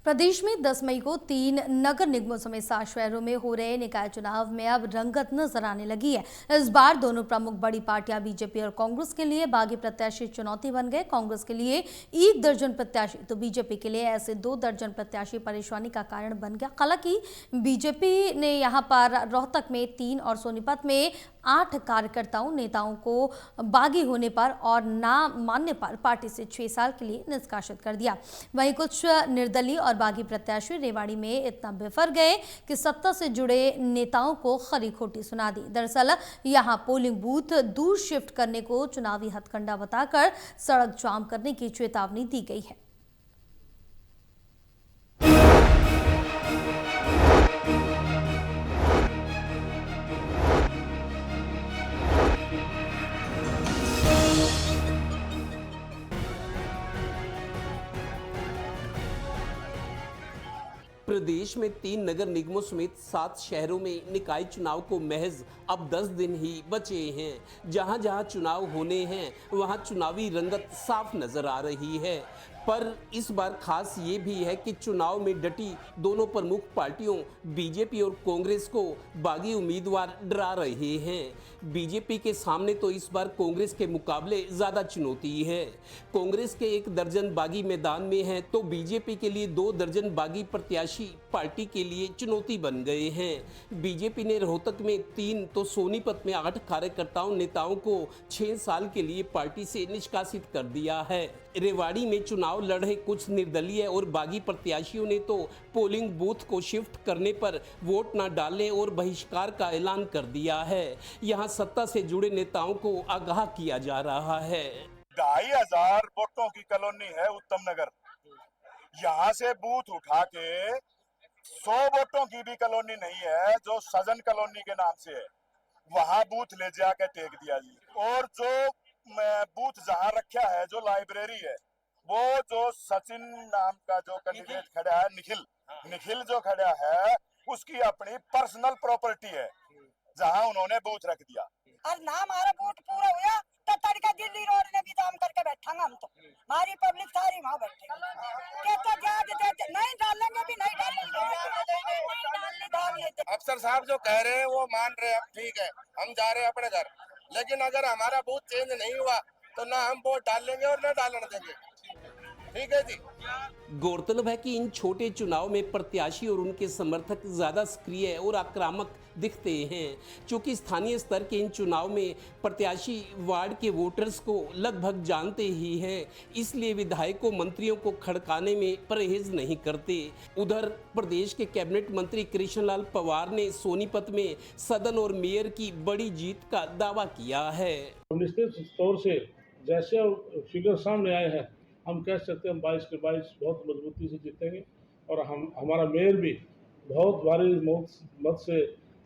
प्रदेश में 10 मई को 3 नगर निगमों समेत 7 शहरों में हो रहे निकाय चुनाव में अब रंगत नजर आने लगी है। इस बार दोनों प्रमुख बड़ी पार्टियां बीजेपी और कांग्रेस के लिए बागी प्रत्याशी चुनौती बन गए। कांग्रेस के लिए 1 दर्जन प्रत्याशी तो बीजेपी के लिए ऐसे 2 दर्जन प्रत्याशी परेशानी का कारण बन गया। हालांकि बीजेपी ने यहां पर रोहतक में 3 और सोनीपत में 8 कार्यकर्ताओं नेताओं को बागी होने पर और ना मानने पर पार्टी से 6 साल के लिए निष्कासित कर दिया। वहीं कुछ निर्दलीय और बागी प्रत्याशी रेवाड़ी में इतना बिफर गए कि सत्ता से जुड़े नेताओं को खरी खोटी सुना दी। दरअसल यहां पोलिंग बूथ दूर शिफ्ट करने को चुनावी हथकंडा बताकर सड़क जाम करने की चेतावनी दी गई है। प्रदेश में 3 नगर निगमों समेत 7 शहरों में निकाय चुनाव को महज अब 10 दिन ही बचे हैं। जहां जहां चुनाव होने हैं वहां चुनावी रंगत साफ नजर आ रही है। पर इस बार खास ये भी है कि चुनाव में डटी दोनों प्रमुख पार्टियों बीजेपी और कांग्रेस को बागी उम्मीदवार डरा रहे हैं। बीजेपी के सामने तो इस बार कांग्रेस के मुकाबले ज़्यादा चुनौती है। कांग्रेस के 1 दर्जन बागी मैदान में हैं तो बीजेपी के लिए 2 दर्जन बागी प्रत्याशी पार्टी के लिए चुनौती बन गए हैं। बीजेपी ने रोहतक में 3 तो सोनीपत में 8 कार्यकर्ताओं नेताओं को 6 साल के लिए पार्टी से निष्कासित कर दिया है। रेवाड़ी में चुनाव लड़ रहे कुछ निर्दलीय और बागी प्रत्याशियों ने तो पोलिंग बूथ को शिफ्ट करने पर वोट न डालने और बहिष्कार का ऐलान कर दिया है। यहां सत्ता से जुड़े नेताओं को आगाह किया जा रहा है। 2500 वोटों की कॉलोनी है उत्तम नगर। यहाँ से बूथ उठा के 100 वोटों की भी कॉलोनी नहीं है जो सजन कॉलोनी के नाम से है, वहां बूथ ले जाकर टेक दिया जी। और जो बूथ जहां रखा है जो लाइब्रेरी है, वो जो सचिन नाम का जो कैंडिडेट खड़ा है निखिल जो खड़ा है उसकी अपनी पर्सनल प्रॉपर्टी है जहां उन्होंने बूथ रख दिया। और ना हमारा वोट पूरा हुआ तो तड़का दिल्ली रोड में भी काम करके बैठा हम तो हमारी पब्लिक सारी वहाँ बैठे कहते नहीं डालेंगे भी नहीं डालेंगे। अफसर साहब जो कह रहे हैं वो मान रहे हैं, ठीक है हम जा रहे हैं अपने घर, लेकिन अगर हमारा बूथ चेंज नहीं हुआ तो ना हम वोट डालेंगे और ना डालने देंगे। ठीक है जी। गौरतलब है कि इन छोटे चुनाव में प्रत्याशी और उनके समर्थक ज्यादा सक्रिय और आक्रामक दिखते हैं। चूंकि स्थानीय स्तर के इन चुनाव में प्रत्याशी वार्ड के वोटर्स को लगभग जानते ही हैं, इसलिए विधायकों मंत्रियों को खड़काने में परहेज नहीं करते। उधर प्रदेश के कैबिनेट मंत्री कृष्णलाल पंवार ने सोनीपत में सदन और मेयर की बड़ी जीत का दावा किया है। निश्चित तौर से जैसे फिगर सामने आए हैं हम कह सकते हैं 22 के 22 बहुत मजबूती से जीतेंगे और हमारा मेयर भी बहुत भारी मत से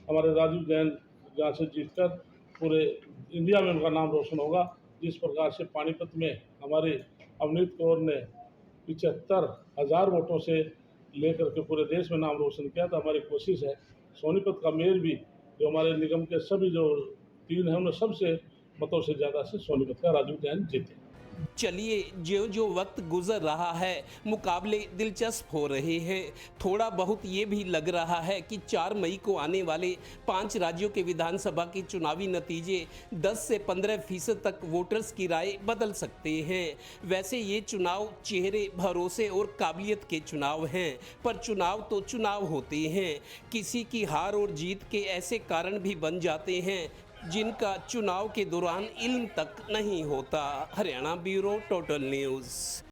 हमारे राजीव जैन जहाँ से जीतकर पूरे इंडिया में उनका नाम रोशन होगा। जिस प्रकार से पानीपत में हमारे अवनीत कौर ने 75,000 वोटों से लेकर के पूरे देश में नाम रोशन किया, तो हमारी कोशिश है सोनीपत का मेयर भी जो हमारे निगम के सभी जो 3 हैं उन्हें सबसे मतों से ज़्यादा से सोनीपत का राजीव जैन जीते। चलिए जो जो वक्त गुजर रहा है मुकाबले दिलचस्प हो रहे हैं। थोड़ा बहुत ये भी लग रहा है कि 4 मई को आने वाले 5 राज्यों के विधानसभा के चुनावी नतीजे 10 से 15% तक वोटर्स की राय बदल सकते हैं। वैसे ये चुनाव चेहरे भरोसे और काबिलियत के चुनाव हैं, पर चुनाव तो चुनाव होते हैं। किसी की हार और जीत के ऐसे कारण भी बन जाते हैं जिनका चुनाव के दौरान इल्म तक नहीं होता। Haryana bureau total news.